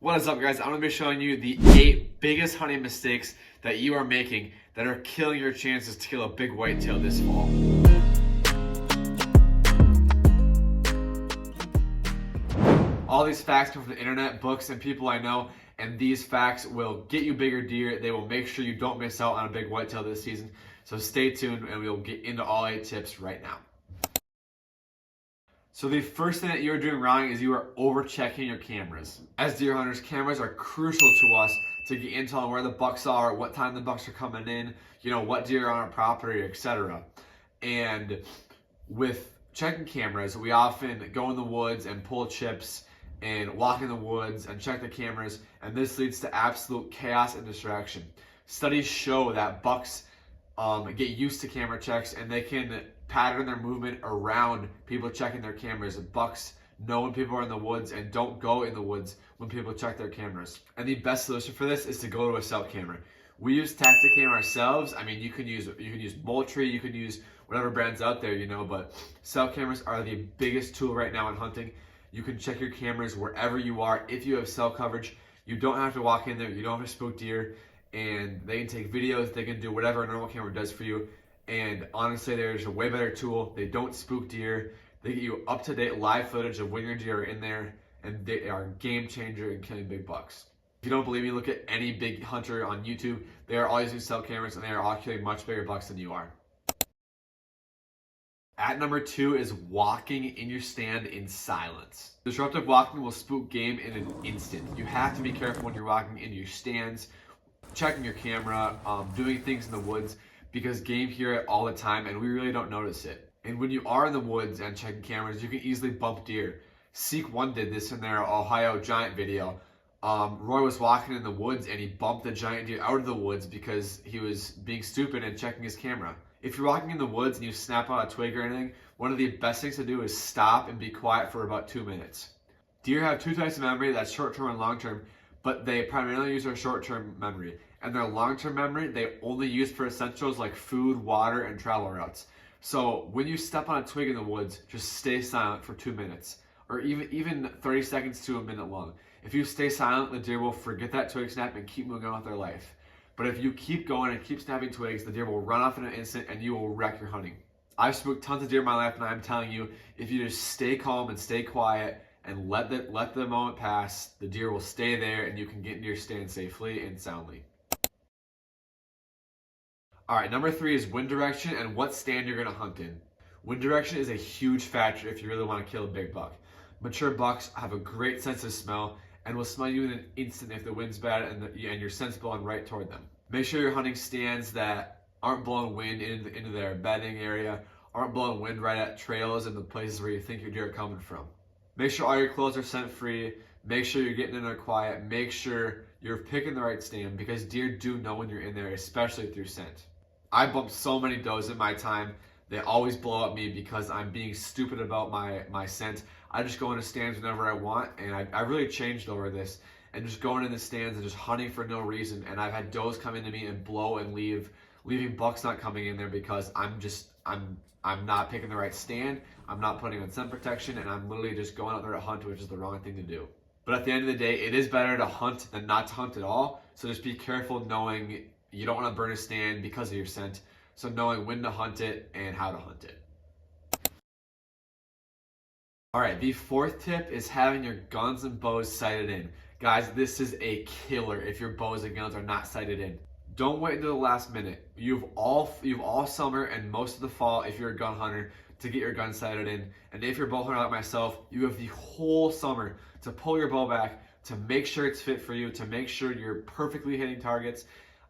What is up, guys? I'm going to be showing you the 8 biggest hunting mistakes that you are making that are killing your chances to kill a big whitetail this fall. All these facts come from the internet, books, and people I know, and these facts will get you bigger deer. They will make sure you don't miss out on a big whitetail this season. So stay tuned, and we'll get into all 8 tips right now. So the first thing that you're doing wrong is you are over-checking your cameras. As deer hunters, cameras are crucial to us to get intel on where the bucks are, what time the bucks are coming in, what deer are on our property, etc. And with checking cameras, we often go in the woods and pull chips and walk in the woods and check the cameras, and this leads to absolute chaos and distraction. Studies show that bucks get used to camera checks, and they can pattern their movement around people checking their cameras. Bucks know when people are in the woods and don't go in the woods when people check their cameras. And the best solution for this is to go to a cell camera. We use Tacticam ourselves. I mean, you can use Moultrie, you can use whatever brand's out there, but cell cameras are the biggest tool right now in hunting. You can check your cameras wherever you are. If you have cell coverage, you don't have to walk in there, you don't have to spook deer, and they can take videos, they can do whatever a normal camera does for you. And honestly, they're just a way better tool. They don't spook deer. They get you up-to-date live footage of when your deer are in there, and they are a game changer in killing big bucks. If you don't believe me, look at any big hunter on YouTube. They are all using cell cameras, and they are all killing much bigger bucks than you are. At number 2 is walking in your stand in silence. Disruptive walking will spook game in an instant. You have to be careful when you're walking in your stands, checking your camera, doing things in the woods, because game hear it all the time and we really don't notice it. And when you are in the woods and checking cameras, you can easily bump deer. Seek One did this in their Ohio giant video. Roy was walking in the woods and he bumped the giant deer out of the woods because he was being stupid and checking his camera. If you're walking in the woods and you snap out a twig or anything, one of the best things to do is stop and be quiet for about 2 minutes. Deer have 2 types of memory, that's short-term and long-term, but they primarily use their short-term memory. And their long-term memory, they only use for essentials like food, water, and travel routes. So when you step on a twig in the woods, just stay silent for 2 minutes, or even 30 seconds to a minute long. If you stay silent, the deer will forget that twig snap and keep moving on with their life. But if you keep going and keep snapping twigs, the deer will run off in an instant and you will wreck your hunting. I've spooked tons of deer in my life, and I'm telling you, if you just stay calm and stay quiet and let the moment pass, the deer will stay there and you can get into your stand safely and soundly. All right, number 3 is wind direction and what stand you're gonna hunt in. Wind direction is a huge factor if you really wanna kill a big buck. Mature bucks have a great sense of smell and will smell you in an instant if the wind's bad and your scent's blowing right toward them. Make sure you're hunting stands that aren't blowing wind into their bedding area, aren't blowing wind right at trails and the places where you think your deer are coming from. Make sure all your clothes are scent free. Make sure you're getting in there quiet. Make sure you're picking the right stand because deer do know when you're in there, especially through scent. I bumped so many does in my time. They always blow up me because I'm being stupid about my scent. I just go into stands whenever I want, and I really changed over this. And just going in the stands and just hunting for no reason. And I've had does come into me and blow and leaving bucks not coming in there because I'm not picking the right stand. I'm not putting on scent protection, and I'm literally just going out there to hunt, which is the wrong thing to do. But at the end of the day, it is better to hunt than not to hunt at all. So just be careful knowing you don't want to burn a stand because of your scent. So knowing when to hunt it and how to hunt it. All right, the 4th tip is having your guns and bows sighted in. Guys, this is a killer if your bows and guns are not sighted in. Don't wait until the last minute. You've all summer and most of the fall if you're a gun hunter to get your gun sighted in. And if you're a bow hunter like myself, you have the whole summer to pull your bow back, to make sure it's fit for you, to make sure you're perfectly hitting targets.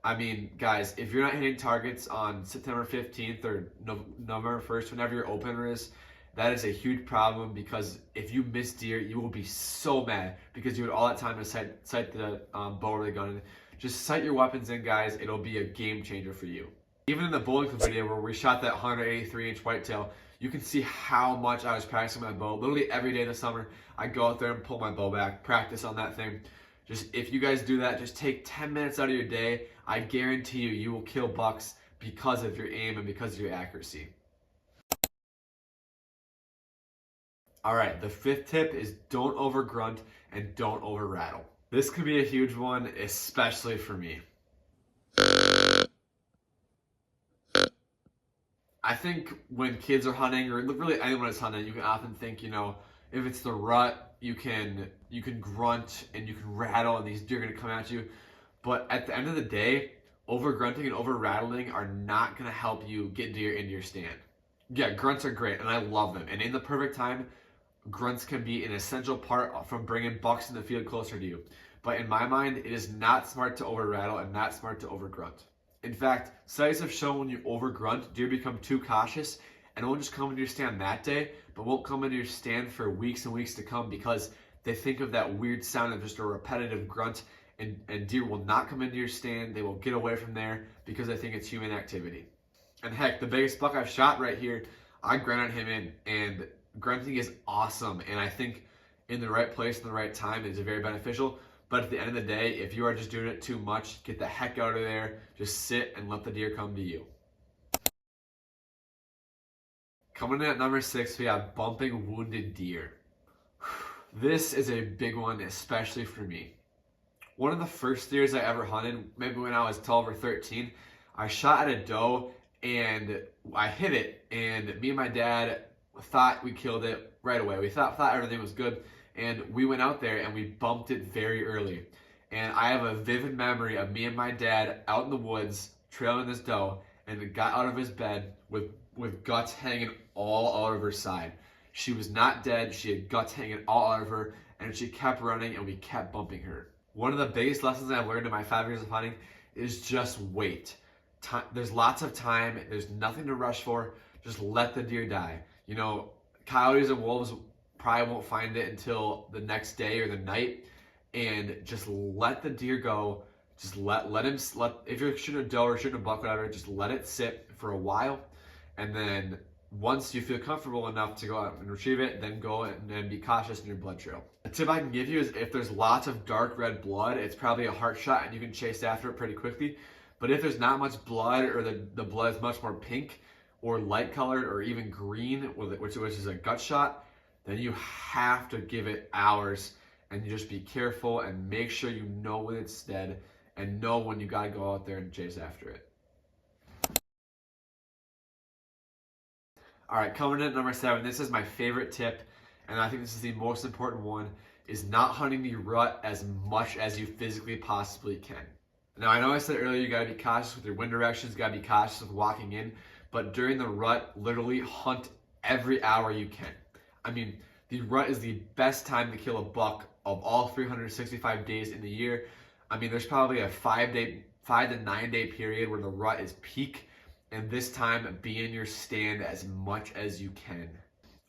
I mean, guys, if you're not hitting targets on September 15th or November 1st, whenever your opener is, that is a huge problem because if you miss deer, you will be so mad because you had all that time to sight the bow or the gun in. Just sight your weapons in, guys. It'll be a game changer for you. Even in the bowling clip video where we shot that 183-inch whitetail, you can see how much I was practicing my bow. Literally every day this summer, I go out there and pull my bow back, practice on that thing. Just if you guys do that, just take 10 minutes out of your day. I guarantee you will kill bucks because of your aim and because of your accuracy. All right, the 5th tip is don't over grunt and don't over rattle. This could be a huge one, especially for me. I think when kids are hunting, or really anyone is hunting, you can often think, if it's the rut, you can grunt and you can rattle, and these deer are gonna come at you. But at the end of the day, over grunting and over rattling are not gonna help you get deer into your stand. Yeah, grunts are great, and I love them. And in the perfect time, grunts can be an essential part from bringing bucks in the field closer to you. But in my mind, it is not smart to over rattle and not smart to over grunt. In fact, studies have shown when you over grunt, deer become too cautious and won't just come into your stand that day, but won't come into your stand for weeks and weeks to come because they think of that weird sound of just a repetitive grunt, and deer will not come into your stand. They will get away from there because they think it's human activity. And heck, the biggest buck I've shot right here, I grunted him in, and grunting is awesome. And I think in the right place, in the right time, is very beneficial. But at the end of the day, if you are just doing it too much, get the heck out of there. Just sit and let the deer come to you. Coming in at number 6, we have bumping wounded deer. This is a big one, especially for me. One of the first deers I ever hunted, maybe when I was 12 or 13, I shot at a doe and I hit it, and me and my dad thought we killed it right away. We thought everything was good, and we went out there and we bumped it very early. And I have a vivid memory of me and my dad out in the woods trailing this doe, and it got out of his bed with guts hanging all out of her side. She was not dead. She had guts hanging all out of her, and she kept running, and we kept bumping her. One of the biggest lessons I've learned in my 5 years of hunting is just wait. There's lots of time. There's nothing to rush for. Just let the deer die. Coyotes and wolves probably won't find it until the next day or the night, and just let the deer go. Just let him, if you're shooting a doe or shooting a buck, whatever, just let it sit for a while, and then once you feel comfortable enough to go out and retrieve it, then go and be cautious in your blood trail. A tip I can give you is if there's lots of dark red blood, it's probably a heart shot and you can chase after it pretty quickly. But if there's not much blood, or the blood is much more pink or light colored or even green, which is a gut shot, then you have to give it hours, and you just be careful and make sure you know when it's dead and know when you gotta go out there and chase after it. All right, coming in at number 7, this is my favorite tip, and I think this is the most important one, is not hunting the rut as much as you physically possibly can. Now, I know I said earlier you gotta be cautious with your wind directions, you gotta be cautious with walking in, but during the rut, literally hunt every hour you can. I mean, the rut is the best time to kill a buck of all 365 days in the year. I mean, there's probably a 5 to 9 day period where the rut is peak, and this time be in your stand as much as you can.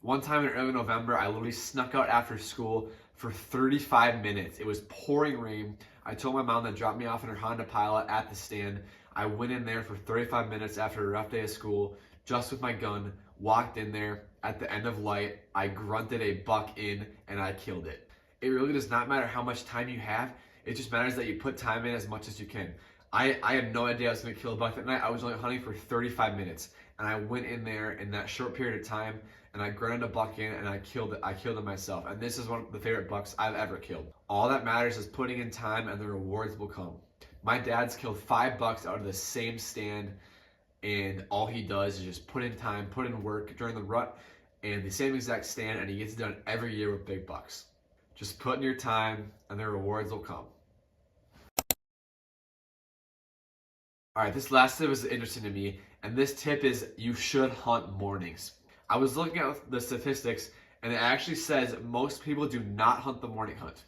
One time in early November, I literally snuck out after school for 35 minutes. It was pouring rain. I told my mom to drop me off in her Honda Pilot at the stand. I went in there for 35 minutes after a rough day of school, just with my gun, walked in there. At the end of light, I grunted a buck in, and I killed it. It really does not matter how much time you have. It just matters that you put time in as much as you can. I had no idea I was going to kill a buck that night. I was only hunting for 35 minutes, and I went in there in that short period of time, and I grunted a buck in, and I killed it. I killed it myself, and this is one of the favorite bucks I've ever killed. All that matters is putting in time, and the rewards will come. My dad's killed 5 bucks out of the same stand, and all he does is just put in time, put in work during the rut, and the same exact stand, and he gets it done every year with big bucks. Just put in your time, and the rewards will come. All right, this last tip is interesting to me, and this tip is you should hunt mornings. I was looking at the statistics, and it actually says most people do not hunt the morning hunt.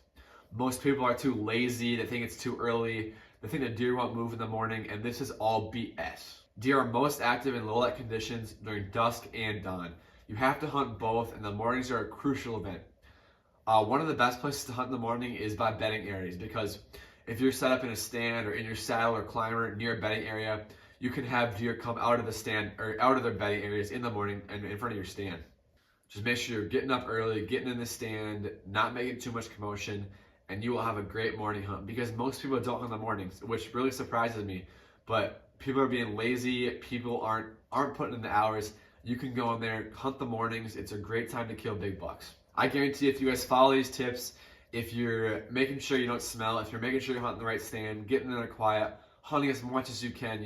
Most people are too lazy, they think it's too early, they think the deer won't move in the morning, and this is all BS. Deer are most active in low light conditions during dusk and dawn. You have to hunt both, and the mornings are a crucial event. One of the best places to hunt in the morning is by bedding areas, because if you're set up in a stand or in your saddle or climber near a bedding area, you can have deer come out of the stand or out of their bedding areas in the morning and in front of your stand. Just make sure you're getting up early, getting in the stand, not making too much commotion, and you will have a great morning hunt, because most people don't hunt in the mornings, which really surprises me. But people are being lazy, people aren't putting in the hours. You can go in there, hunt the mornings. It's a great time to kill big bucks. I guarantee if you guys follow these tips if you're making sure you don't smell, if you're making sure you're hunting the right stand, getting in there quiet, hunting as much as you can,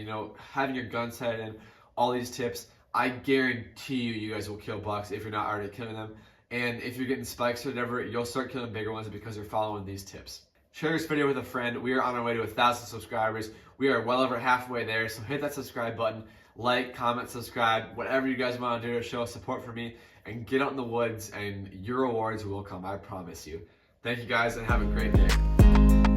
having your gun set in, all these tips, I guarantee you guys will kill bucks if you're not already killing them. And if you're getting spikes or whatever, you'll start killing bigger ones because you're following these tips. Share this video with a friend. We are on our way to 1,000 subscribers. We are well over halfway there, so hit that subscribe button. Like, comment, subscribe, whatever you guys want to do to show support for me, and get out in the woods, and your rewards will come, I promise you. Thank you guys, and have a great day.